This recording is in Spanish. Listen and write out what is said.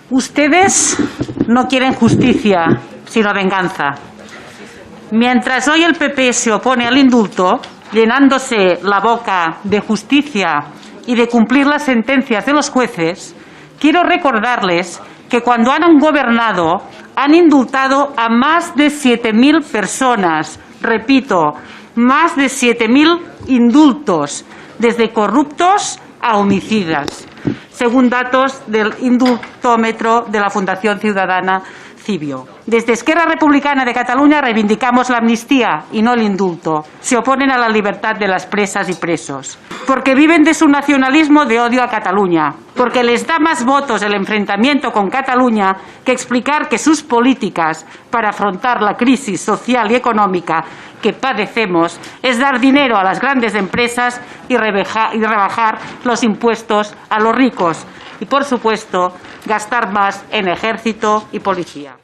Ustedes no quieren justicia, sino venganza. Mientras hoy el PP se opone al indulto, llenándose la boca de justicia y de cumplir las sentencias de los jueces, quiero recordarles que cuando han gobernado han indultado a más de 7.000 personas. Repito, más de 7.000 indultos, desde corruptos a homicidas, según datos del indultómetro de la Fundación Ciudadana Civio. Desde Esquerra Republicana de Cataluña reivindicamos la amnistía y no el indulto. Se oponen a la libertad de las presas y presos, porque viven de su nacionalismo de odio a Cataluña, porque les da más votos el enfrentamiento con Cataluña que explicar que sus políticas para afrontar la crisis social y económica que padecemos es dar dinero a las grandes empresas y rebajar los impuestos a los ricos y, por supuesto, gastar más en ejército y policía.